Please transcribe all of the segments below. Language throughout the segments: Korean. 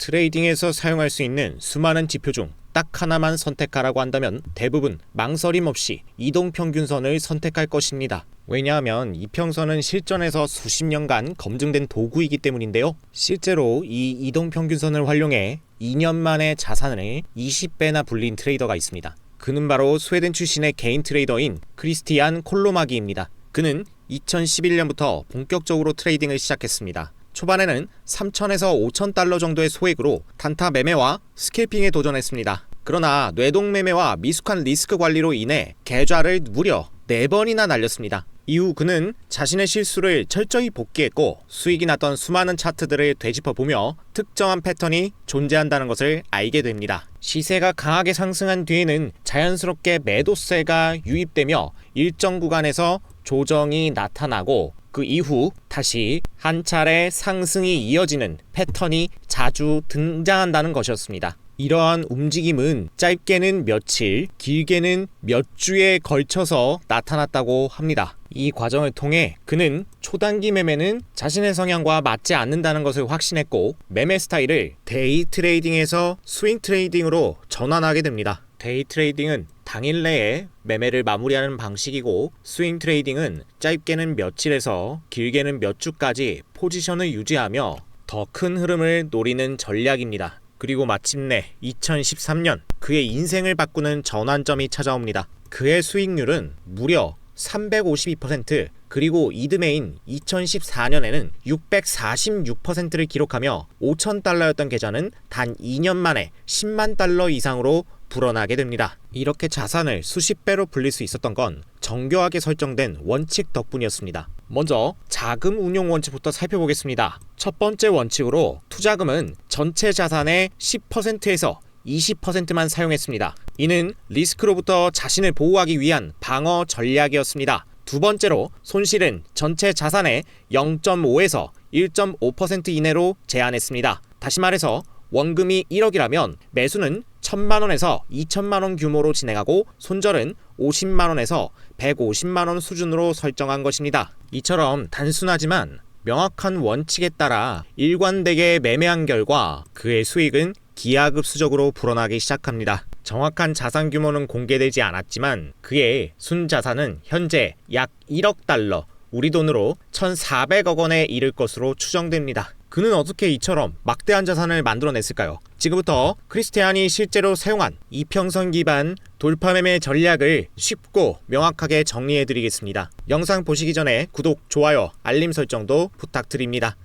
트레이딩에서 사용할 수 있는 수많은 지표 중 딱 하나만 선택하라고 한다면 대부분 망설임 없이 이동평균선을 선택할 것입니다. 왜냐하면 이평선은 실전에서 수십 년간 검증된 도구이기 때문인데요. 실제로 이 이동평균선을 활용해 2년 만에 자산을 20배나 불린 트레이더가 있습니다. 그는 바로 스웨덴 출신의 개인 트레이더인 크리스티안 콜로마기입니다. 그는 2011년부터 본격적으로 트레이딩을 시작했습니다. 초반에는 3,000에서 5,000달러 정도의 소액으로 단타 매매와 스캘핑에 도전했습니다. 그러나 뇌동 매매와 미숙한 리스크 관리로 인해 계좌를 무려 4번이나 날렸습니다. 이후 그는 자신의 실수를 철저히 복귀했고 수익이 났던 수많은 차트들을 되짚어보며 특정한 패턴이 존재한다는 것을 알게 됩니다. 시세가 강하게 상승한 뒤에는 자연스럽게 매도세가 유입되며 일정 구간에서 조정이 나타나고 그 이후 다시 한 차례 상승이 이어지는 패턴이 자주 등장한다는 것이었습니다. 이러한 움직임은 짧게는 며칠, 길게는 몇 주에 걸쳐서 나타났다고 합니다. 이 과정을 통해 그는 초단기 매매는 자신의 성향과 맞지 않는다는 것을 확신했고 매매 스타일을 데이 트레이딩에서 스윙 트레이딩으로 전환하게 됩니다. 데이 트레이딩은 당일 내에 매매를 마무리하는 방식이고 스윙 트레이딩은 짧게는 며칠에서 길게는 몇 주까지 포지션을 유지하며 더 큰 흐름을 노리는 전략입니다. 그리고 마침내 2013년 그의 인생을 바꾸는 전환점이 찾아옵니다. 그의 수익률은 무려 352%, 그리고 이듬해인 2014년에는 646%를 기록하며 5,000달러였던 계좌는 단 2년 만에 10만 달러 이상으로 불어나게 됩니다. 이렇게 자산을 수십 배로 불릴 수 있었던 건 정교하게 설정된 원칙 덕분이었습니다. 먼저 자금 운용 원칙부터 살펴보겠습니다. 첫 번째 원칙으로 투자금은 전체 자산의 10%에서 20%만 사용했습니다. 이는 리스크로부터 자신을 보호하기 위한 방어 전략이었습니다. 두 번째로 손실은 전체 자산의 0.5에서 1.5% 이내로 제한했습니다. 다시 말해서 원금이 1억이라면 매수는 1,000만원에서 2,000만원 규모로 진행하고 손절은 50만원에서 150만원 수준으로 설정한 것입니다. 이처럼 단순하지만 명확한 원칙에 따라 일관되게 매매한 결과 그의 수익은 기하급수적으로 불어나기 시작합니다. 정확한 자산 규모는 공개되지 않았지만 그의 순자산은 현재 약 1억 달러, 우리 돈으로 1,400억 원에 이를 것으로 추정됩니다. 그는 어떻게 이처럼 막대한 자산을 만들어냈을까요? 지금부터 크리스티안이 실제로 사용한 이평선 기반 돌파 매매 전략을 쉽고 명확하게 정리해드리겠습니다. 영상 보시기 전에 구독, 좋아요, 알림 설정도 부탁드립니다.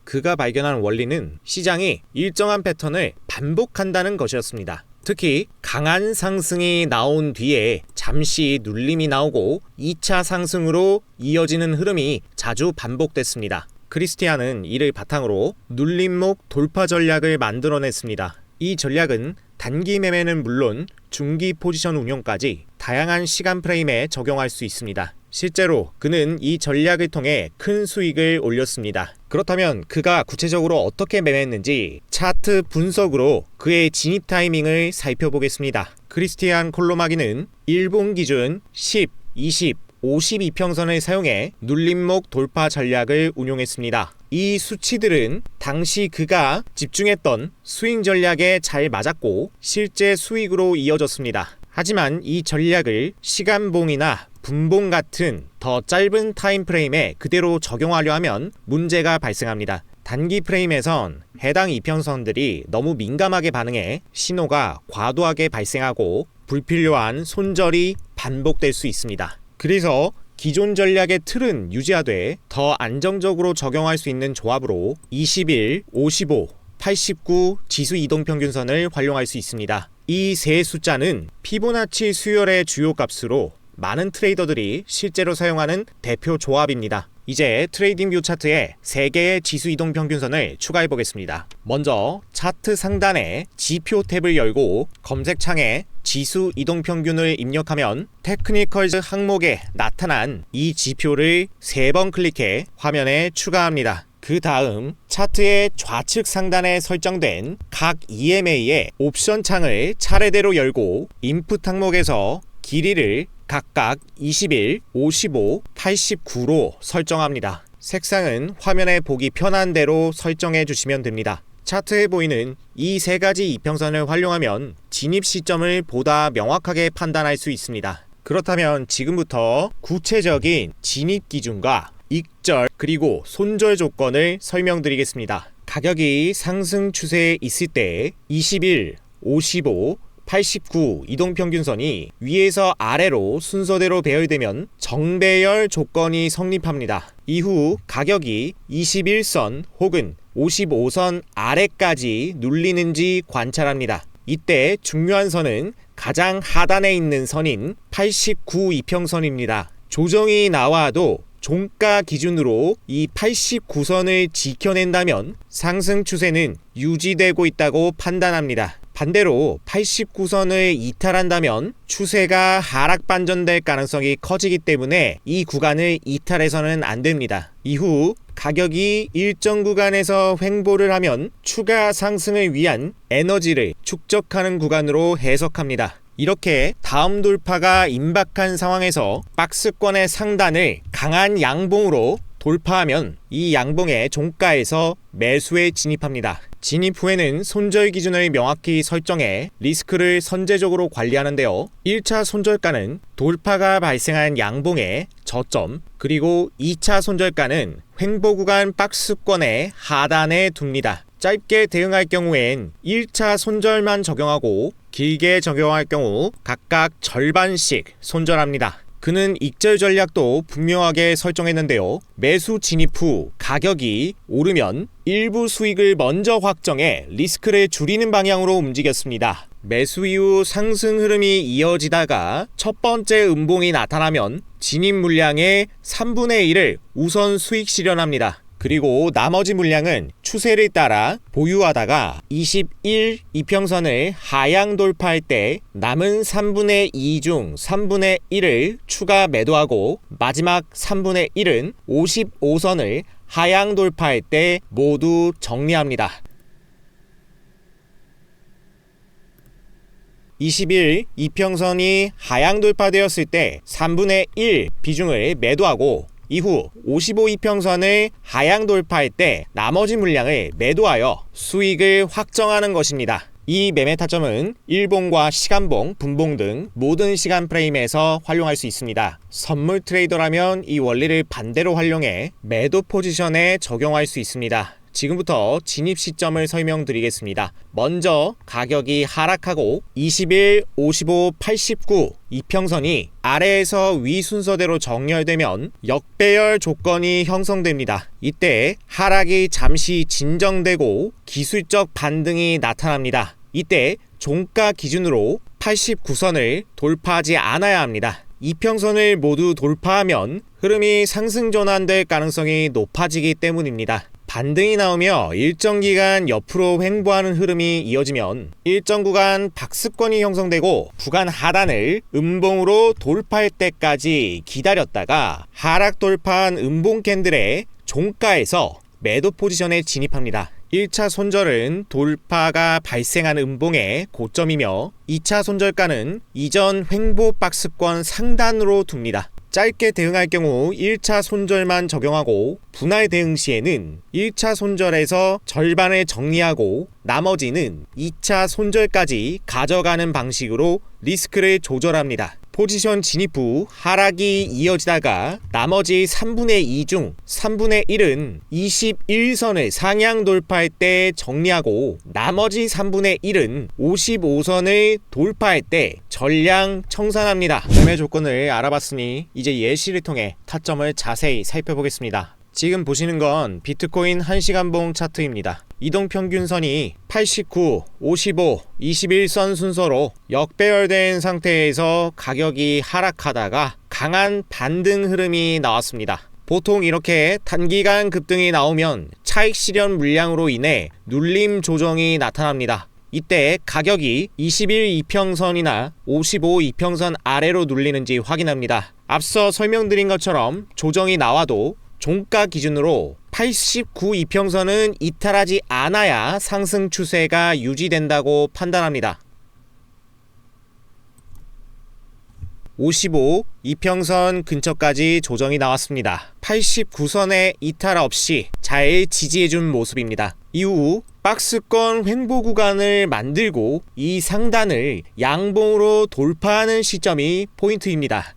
그가 발견한 원리는 시장이 일정한 패턴을 반복한다는 것이었습니다. 특히 강한 상승이 나온 뒤에 잠시 눌림이 나오고 2차 상승으로 이어지는 흐름이 자주 반복됐습니다. 크리스티안은 이를 바탕으로 눌림목 돌파 전략을 만들어냈습니다. 이 전략은 단기 매매는 물론 중기 포지션 운용까지 다양한 시간 프레임에 적용할 수 있습니다. 실제로 그는 이 전략을 통해 큰 수익을 올렸습니다. 그렇다면 그가 구체적으로 어떻게 매매했는지 차트 분석으로 그의 진입 타이밍을 살펴보겠습니다. 크리스티안 콜로마기는 일본 기준 10, 20, 52평선을 사용해 눌림목 돌파 전략을 운용했습니다. 이 수치들은 당시 그가 집중했던 스윙 전략에 잘 맞았고 실제 수익으로 이어졌습니다. 하지만 이 전략을 시간봉이나 분봉 같은 더 짧은 타임프레임에 그대로 적용하려 하면 문제가 발생합니다. 단기 프레임에선 해당 이평선들이 너무 민감하게 반응해 신호가 과도하게 발생하고 불필요한 손절이 반복될 수 있습니다. 그래서 기존 전략의 틀은 유지하되 더 안정적으로 적용할 수 있는 조합으로 21, 55, 89 지수 이동평균선을 활용할 수 있습니다. 이 세 숫자는 피보나치 수열의 주요 값으로 많은 트레이더들이 실제로 사용하는 대표 조합입니다. 이제 트레이딩뷰 차트에 3개의 지수 이동평균선을 추가해 보겠습니다. 먼저 차트 상단에 지표 탭을 열고 검색창에 지수 이동평균을 입력하면 테크니컬즈 항목에 나타난 이 지표를 3번 클릭해 화면에 추가합니다. 그 다음 차트의 좌측 상단에 설정된 각 EMA의 옵션 창을 차례대로 열고 인풋 항목에서 길이를 각각 21, 55, 89로 설정합니다. 색상은 화면에 보기 편한 대로 설정해 주시면 됩니다. 차트에 보이는 이 세 가지 이평선을 활용하면 진입 시점을 보다 명확하게 판단할 수 있습니다. 그렇다면 지금부터 구체적인 진입 기준과 익절 그리고 손절 조건을 설명드리겠습니다. 가격이 상승 추세에 있을 때 21, 55, 89 이동평균선이 위에서 아래로 순서대로 배열되면 정배열 조건이 성립합니다. 이후 가격이 21선 혹은 55선 아래까지 눌리는지 관찰합니다. 이때 중요한 선은 가장 하단에 있는 선인 89 이평선입니다. 조정이 나와도 종가 기준으로 이 89선을 지켜낸다면 상승 추세는 유지되고 있다고 판단합니다. 반대로 89선을 이탈한다면 추세가 하락 반전될 가능성이 커지기 때문에 이 구간을 이탈해서는 안 됩니다. 이후 가격이 일정 구간에서 횡보를 하면 추가 상승을 위한 에너지를 축적하는 구간으로 해석합니다. 이렇게 다음 돌파가 임박한 상황에서 박스권의 상단을 강한 양봉으로 돌파하면 이 양봉의 종가에서 매수에 진입합니다. 진입 후에는 손절 기준을 명확히 설정해 리스크를 선제적으로 관리하는데요. 1차 손절가는 돌파가 발생한 양봉의 저점, 그리고 2차 손절가는 횡보 구간 박스권의 하단에 둡니다. 짧게 대응할 경우엔 1차 손절만 적용하고 길게 적용할 경우 각각 절반씩 손절합니다. 그는 익절 전략도 분명하게 설정했는데요. 매수 진입 후 가격이 오르면 일부 수익을 먼저 확정해 리스크를 줄이는 방향으로 움직였습니다. 매수 이후 상승 흐름이 이어지다가 첫 번째 음봉이 나타나면 진입 물량의 3분의 1을 우선 수익 실현합니다. 그리고 나머지 물량은 추세를 따라 보유하다가 21 이평선을 하향 돌파할 때 남은 3분의 2 중 3분의 1을 추가 매도하고 마지막 3분의 1은 55선을 하향 돌파할 때 모두 정리합니다. 21 이평선이 하향 돌파되었을 때 3분의 1 비중을 매도하고 이후 55 이평선을 하향 돌파할 때 나머지 물량을 매도하여 수익을 확정하는 것입니다. 이 매매 타점은 일봉과 시간봉, 분봉 등 모든 시간 프레임에서 활용할 수 있습니다. 선물 트레이더라면 이 원리를 반대로 활용해 매도 포지션에 적용할 수 있습니다. 지금부터 진입 시점을 설명드리겠습니다. 먼저 가격이 하락하고 21, 55, 89 이평선이 아래에서 위 순서대로 정렬되면 역배열 조건이 형성됩니다. 이때 하락이 잠시 진정되고 기술적 반등이 나타납니다. 이때 종가 기준으로 89선을 돌파하지 않아야 합니다. 이평선을 모두 돌파하면 흐름이 상승 전환될 가능성이 높아지기 때문입니다. 반등이 나오며 일정 기간 옆으로 횡보하는 흐름이 이어지면 일정 구간 박스권이 형성되고 구간 하단을 음봉으로 돌파할 때까지 기다렸다가 하락 돌파한 음봉 캔들의 종가에서 매도 포지션에 진입합니다. 1차 손절은 돌파가 발생한 음봉의 고점이며 2차 손절가는 이전 횡보 박스권 상단으로 둡니다. 짧게 대응할 경우 1차 손절만 적용하고 분할 대응 시에는 1차 손절에서 절반을 정리하고 나머지는 2차 손절까지 가져가는 방식으로 리스크를 조절합니다. 포지션 진입 후 하락이 이어지다가 나머지 3분의 2 중 3분의 1은 21선을 상향 돌파할 때 정리하고 나머지 3분의 1은 55선을 돌파할 때 전량 청산합니다. 매매 조건을 알아봤으니 이제 예시를 통해 타점을 자세히 살펴보겠습니다. 지금 보시는 건 비트코인 1시간봉 차트입니다. 이동평균선이 89, 55, 21선 순서로 역배열된 상태에서 가격이 하락하다가 강한 반등 흐름이 나왔습니다. 보통 이렇게 단기간 급등이 나오면 차익 실현 물량으로 인해 눌림 조정이 나타납니다. 이때 가격이 21 이평선이나 55 이평선 아래로 눌리는지 확인합니다. 앞서 설명드린 것처럼 조정이 나와도 종가 기준으로 89 이평선은 이탈하지 않아야 상승 추세가 유지된다고 판단합니다. 55 이평선 근처까지 조정이 나왔습니다. 89선의 이탈 없이 잘 지지해준 모습입니다. 이후 박스권 횡보 구간을 만들고 이 상단을 양봉으로 돌파하는 시점이 포인트입니다.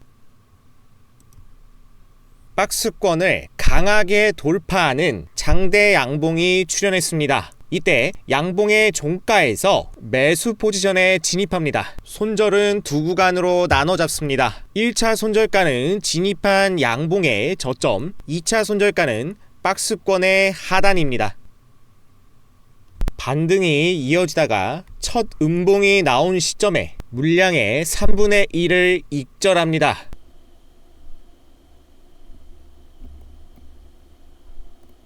박스권을 강하게 돌파하는 장대 양봉이 출현했습니다. 이때 양봉의 종가에서 매수 포지션에 진입합니다. 손절은 두 구간으로 나눠 잡습니다. 1차 손절가는 진입한 양봉의 저점, 2차 손절가는 박스권의 하단입니다. 반등이 이어지다가 첫 음봉이 나온 시점에 물량의 3분의 1을 익절합니다.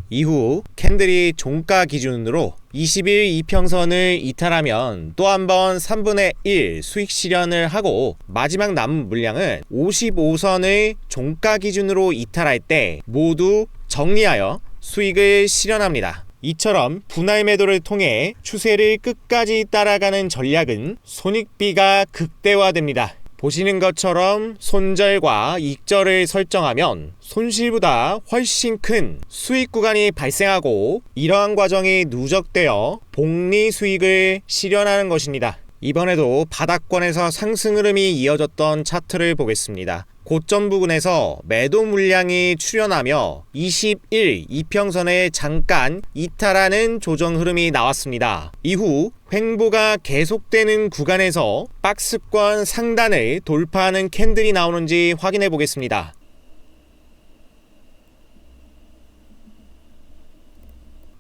이후 캔들이 종가 기준으로 20일 이평선을 이탈하면 또 한 번 3분의 1 수익 실현을 하고 마지막 남은 물량은 55선을 종가 기준으로 이탈할 때 모두 정리하여 수익을 실현합니다. 이처럼 분할 매도를 통해 추세를 끝까지 따라가는 전략은 손익비가 극대화됩니다. 보시는 것처럼 손절과 익절을 설정하면 손실보다 훨씬 큰 수익 구간이 발생하고 이러한 과정이 누적되어 복리 수익을 실현하는 것입니다. 이번에도 바닥권에서 상승 흐름이 이어졌던 차트를 보겠습니다. 고점 부근에서 매도 물량이 출현하며 21 이평선에 잠깐 이탈하는 조정 흐름이 나왔습니다. 이후 횡보가 계속되는 구간에서 박스권 상단을 돌파하는 캔들이 나오는지 확인해 보겠습니다.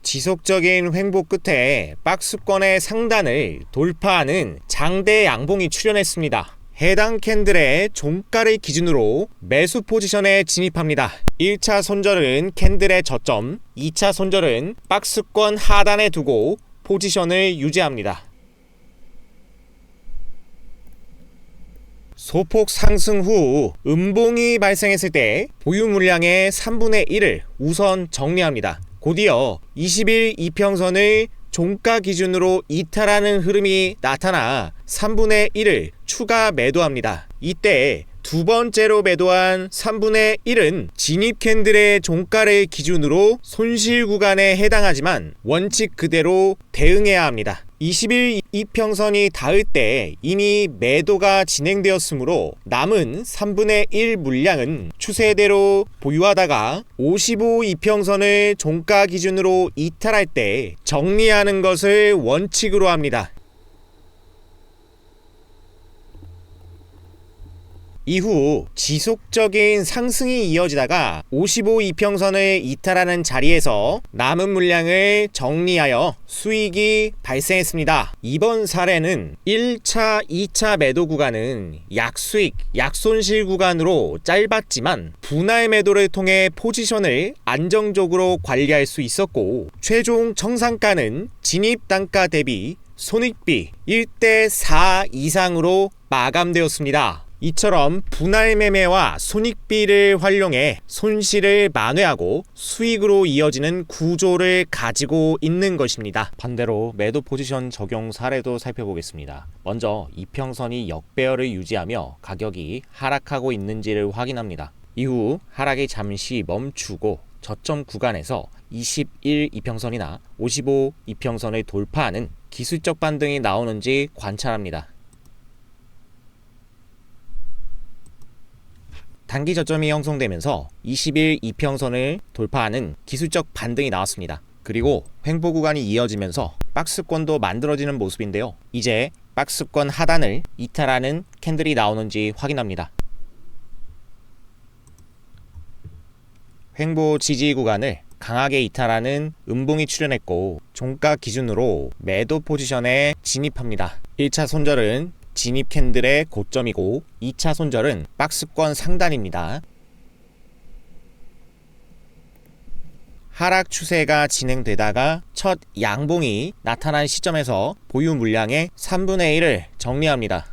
지속적인 횡보 끝에 박스권의 상단을 돌파하는 장대 양봉이 출현했습니다. 해당 캔들의 종가를 기준으로 매수 포지션에 진입합니다. 1차 손절은 캔들의 저점, 2차 손절은 박스권 하단에 두고 포지션을 유지합니다. 소폭 상승 후 음봉이 발생했을 때 보유 물량의 3분의 1을 우선 정리합니다. 곧이어 20일 이평선을 종가 기준으로 이탈하는 흐름이 나타나 3분의 1을 추가 매도합니다. 이때 두 번째로 매도한 3분의 1은 진입 캔들의 종가를 기준으로 손실 구간에 해당하지만 원칙 그대로 대응해야 합니다. 20일 이평선이 닿을 때 이미 매도가 진행되었으므로 남은 3분의 1 물량은 추세대로 보유하다가 55 이평선을 종가 기준으로 이탈할 때 정리하는 것을 원칙으로 합니다. 이후 지속적인 상승이 이어지다가 55 이평선을 이탈하는 자리에서 남은 물량을 정리하여 수익이 발생했습니다. 이번 사례는 1차, 2차 매도 구간은 약수익, 약손실 구간으로 짧았지만 분할 매도를 통해 포지션을 안정적으로 관리할 수 있었고 최종 청산가는 진입 단가 대비 손익비 1대4 이상으로 마감되었습니다. 이처럼 분할 매매와 손익비를 활용해 손실을 만회하고 수익으로 이어지는 구조를 가지고 있는 것입니다. 반대로 매도 포지션 적용 사례도 살펴보겠습니다. 먼저 이평선이 역배열을 유지하며 가격이 하락하고 있는지를 확인합니다. 이후 하락이 잠시 멈추고 저점 구간에서 21 이평선이나 55 이평선을 돌파하는 기술적 반등이 나오는지 관찰합니다. 단기 저점이 형성되면서 20일 이평선을 돌파하는 기술적 반등이 나왔습니다. 그리고 횡보 구간이 이어지면서 박스권도 만들어지는 모습인데요. 이제 박스권 하단을 이탈하는 캔들이 나오는지 확인합니다. 횡보 지지 구간을 강하게 이탈하는 음봉이 출현했고 종가 기준으로 매도 포지션에 진입합니다. 1차 손절은 진입 캔들의 고점이고 2차 손절은 박스권 상단입니다. 하락 추세가 진행되다가 첫 양봉이 나타난 시점에서 보유 물량의 3분의 1을 정리합니다.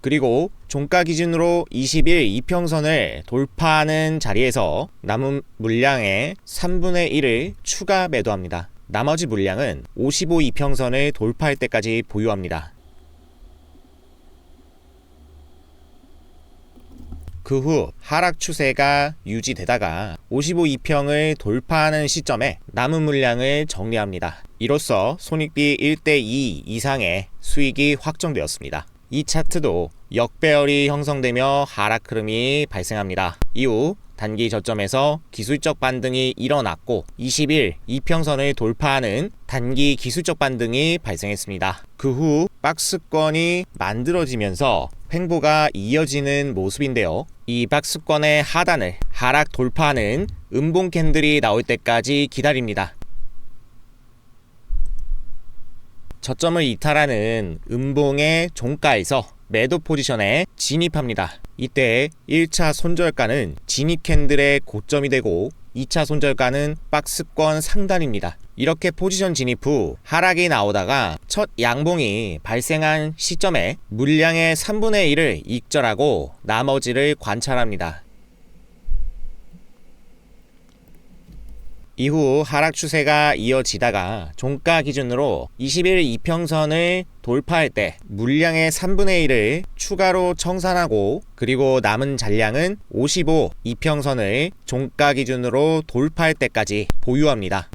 그리고 종가 기준으로 20일 이평선을 돌파하는 자리에서 남은 물량의 3분의 1을 추가 매도합니다. 나머지 물량은 55 이평선을 돌파할 때까지 보유합니다. 그 후 하락 추세가 유지되다가 55이평을 돌파하는 시점에 남은 물량을 정리합니다. 이로써 손익비 1대2 이상의 수익이 확정되었습니다. 이 차트도 역배열이 형성되며 하락 흐름이 발생합니다. 이후 단기 저점에서 기술적 반등이 일어났고 21 이평선을 돌파하는 단기 기술적 반등이 발생했습니다. 그 후 박스권이 만들어지면서 횡보가 이어지는 모습인데요. 이 박스권의 하단을 하락 돌파하는 음봉 캔들이 나올 때까지 기다립니다. 저점을 이탈하는 음봉의 종가에서 매도 포지션에 진입합니다. 이때 1차 손절가는 진입 캔들의 고점이 되고 2차 손절가는 박스권 상단입니다. 이렇게 포지션 진입 후 하락이 나오다가 첫 양봉이 발생한 시점에 물량의 3분의 1을 익절하고 나머지를 관찰합니다. 이후 하락 추세가 이어지다가 종가 기준으로 21 이평선을 돌파할 때 물량의 3분의 1을 추가로 청산하고 그리고 남은 잔량은 55 이평선을 종가 기준으로 돌파할 때까지 보유합니다.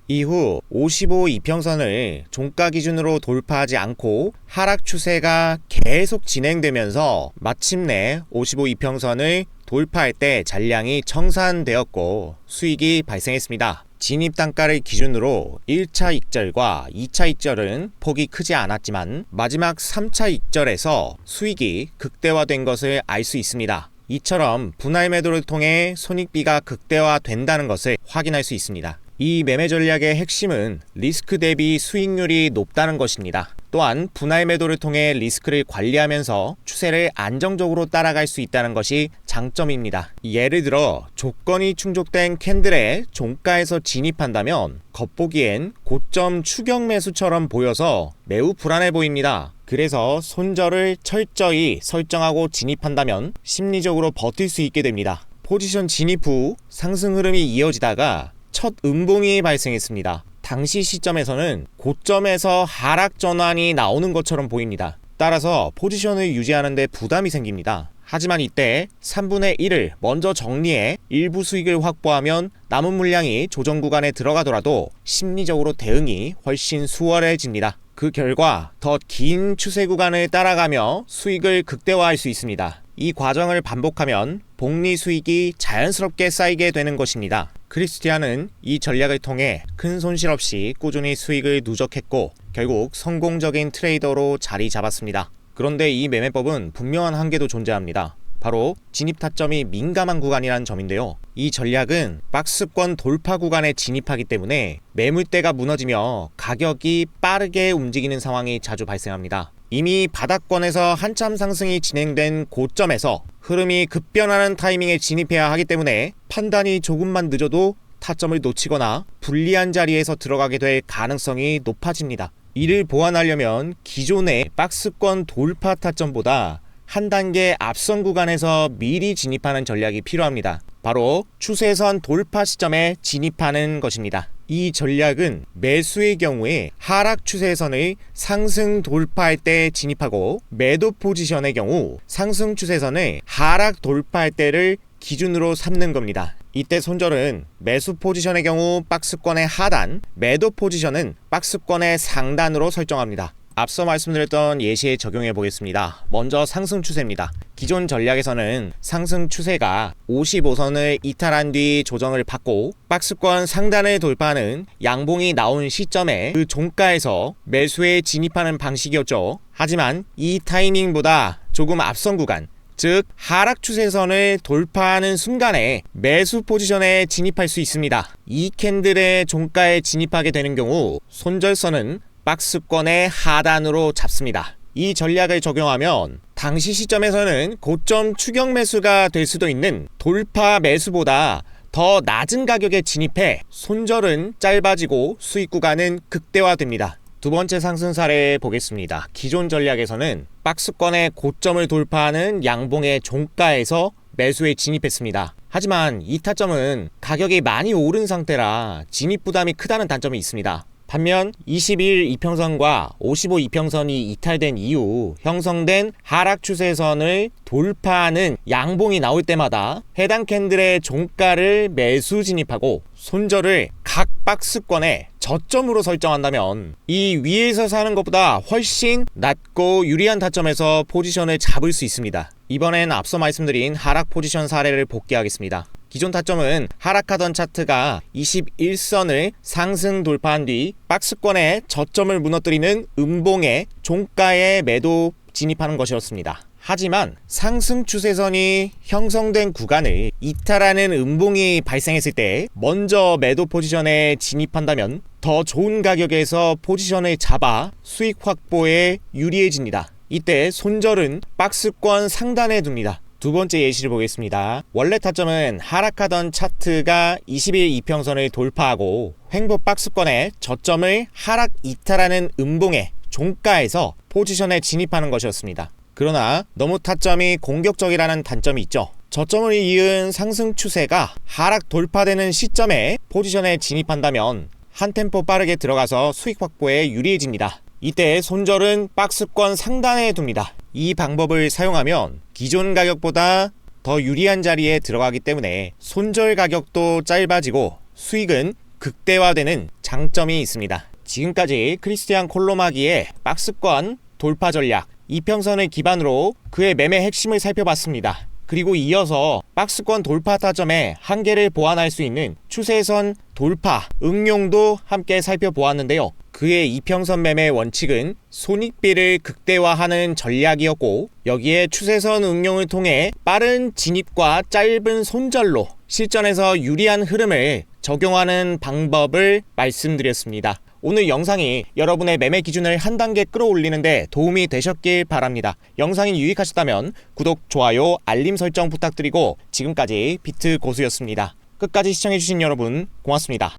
이후 55 이평선을 종가 기준으로 돌파하지 않고 하락 추세가 계속 진행되면서 마침내 55 이평선을 돌파할 때 잔량이 청산되었고 수익이 발생했습니다. 진입 단가를 기준으로 1차 익절과 2차 익절은 폭이 크지 않았지만 마지막 3차 익절에서 수익이 극대화된 것을 알 수 있습니다. 이처럼 분할 매도를 통해 손익비가 극대화된다는 것을 확인할 수 있습니다. 이 매매 전략의 핵심은 리스크 대비 수익률이 높다는 것입니다. 또한 분할 매도를 통해 리스크를 관리하면서 추세를 안정적으로 따라갈 수 있다는 것이 장점입니다. 예를 들어 조건이 충족된 캔들의 종가에서 진입한다면 겉보기엔 고점 추격 매수처럼 보여서 매우 불안해 보입니다. 그래서 손절을 철저히 설정하고 진입한다면 심리적으로 버틸 수 있게 됩니다. 포지션 진입 후 상승 흐름이 이어지다가 첫 음봉이 발생했습니다. 당시 시점에서는 고점에서 하락 전환이 나오는 것처럼 보입니다. 따라서 포지션을 유지하는 데 부담이 생깁니다. 하지만 이때 3분의 1을 먼저 정리해 일부 수익을 확보하면 남은 물량이 조정 구간에 들어가더라도 심리적으로 대응이 훨씬 수월해집니다. 그 결과 더 긴 추세 구간을 따라가며 수익을 극대화할 수 있습니다. 이 과정을 반복하면 복리 수익이 자연스럽게 쌓이게 되는 것입니다. 크리스티안은 이 전략을 통해 큰 손실 없이 꾸준히 수익을 누적했고 결국 성공적인 트레이더로 자리 잡았습니다. 그런데 이 매매법은 분명한 한계도 존재합니다. 바로 진입 타점이 민감한 구간이라는 점인데요. 이 전략은 박스권 돌파 구간에 진입하기 때문에 매물대가 무너지며 가격이 빠르게 움직이는 상황이 자주 발생합니다. 이미 바닥권에서 한참 상승이 진행된 고점에서 흐름이 급변하는 타이밍에 진입해야 하기 때문에 판단이 조금만 늦어도 타점을 놓치거나 불리한 자리에서 들어가게 될 가능성이 높아집니다. 이를 보완하려면 기존의 박스권 돌파 타점보다 한 단계 앞선 구간에서 미리 진입하는 전략이 필요합니다. 바로 추세선 돌파 시점에 진입하는 것입니다. 이 전략은 매수의 경우에 하락 추세선을 상승 돌파할 때 진입하고 매도 포지션의 경우 상승 추세선을 하락 돌파할 때를 기준으로 삼는 겁니다. 이때 손절은 매수 포지션의 경우 박스권의 하단, 매도 포지션은 박스권의 상단으로 설정합니다. 앞서 말씀드렸던 예시에 적용해 보겠습니다. 먼저 상승 추세입니다. 기존 전략에서는 상승 추세가 55선을 이탈한 뒤 조정을 받고 박스권 상단을 돌파하는 양봉이 나온 시점에 그 종가에서 매수에 진입하는 방식이었죠. 하지만 이 타이밍보다 조금 앞선 구간, 즉 하락 추세선을 돌파하는 순간에 매수 포지션에 진입할 수 있습니다. 이 캔들의 종가에 진입하게 되는 경우 손절선은 박스권의 하단으로 잡습니다. 이 전략을 적용하면 당시 시점에서는 고점 추격 매수가 될 수도 있는 돌파 매수보다 더 낮은 가격에 진입해 손절은 짧아지고 수익 구간은 극대화됩니다. 두 번째 상승 사례 보겠습니다. 기존 전략에서는 박스권의 고점을 돌파하는 양봉의 종가에서 매수에 진입했습니다. 하지만 이 타점은 가격이 많이 오른 상태라 진입 부담이 크다는 단점이 있습니다. 반면 21 이평선과 55 이평선이 이탈된 이후 형성된 하락 추세선을 돌파하는 양봉이 나올 때마다 해당 캔들의 종가를 매수 진입하고 손절을 각 박스권에 저점으로 설정한다면 이 위에서 사는 것보다 훨씬 낮고 유리한 타점에서 포지션을 잡을 수 있습니다. 이번엔 앞서 말씀드린 하락 포지션 사례를 복귀하겠습니다. 기존 타점은 하락하던 차트가 21선을 상승 돌파한 뒤 박스권에 저점을 무너뜨리는 음봉에 종가에 매도 진입하는 것이었습니다. 하지만 상승 추세선이 형성된 구간을 이탈하는 음봉이 발생했을 때 먼저 매도 포지션에 진입한다면 더 좋은 가격에서 포지션을 잡아 수익 확보에 유리해집니다. 이때 손절은 박스권 상단에 둡니다. 두 번째 예시를 보겠습니다. 원래 타점은 하락하던 차트가 21 이평선을 돌파하고 횡보 박스권에 저점을 하락 이탈하는 음봉의 종가에서 포지션에 진입하는 것이었습니다. 그러나 너무 타점이 공격적이라는 단점이 있죠. 저점을 이은 상승 추세가 하락 돌파되는 시점에 포지션에 진입한다면 한 템포 빠르게 들어가서 수익 확보에 유리해집니다. 이때 손절은 박스권 상단에 둡니다. 이 방법을 사용하면 기존 가격보다 더 유리한 자리에 들어가기 때문에 손절 가격도 짧아지고 수익은 극대화되는 장점이 있습니다. 지금까지 크리스티안 콜로마기의 박스권 돌파 전략 이평선을 기반으로 그의 매매 핵심을 살펴봤습니다. 그리고 이어서 박스권 돌파 타점의 한계를 보완할 수 있는 추세선 돌파 응용도 함께 살펴보았는데요. 그의 이평선 매매 원칙은 손익비를 극대화하는 전략이었고 여기에 추세선 응용을 통해 빠른 진입과 짧은 손절로 실전에서 유리한 흐름을 적용하는 방법을 말씀드렸습니다. 오늘 영상이 여러분의 매매 기준을 한 단계 끌어올리는데 도움이 되셨길 바랍니다. 영상이 유익하셨다면 구독, 좋아요, 알림 설정 부탁드리고 지금까지 비트 고수였습니다. 끝까지 시청해주신 여러분 고맙습니다.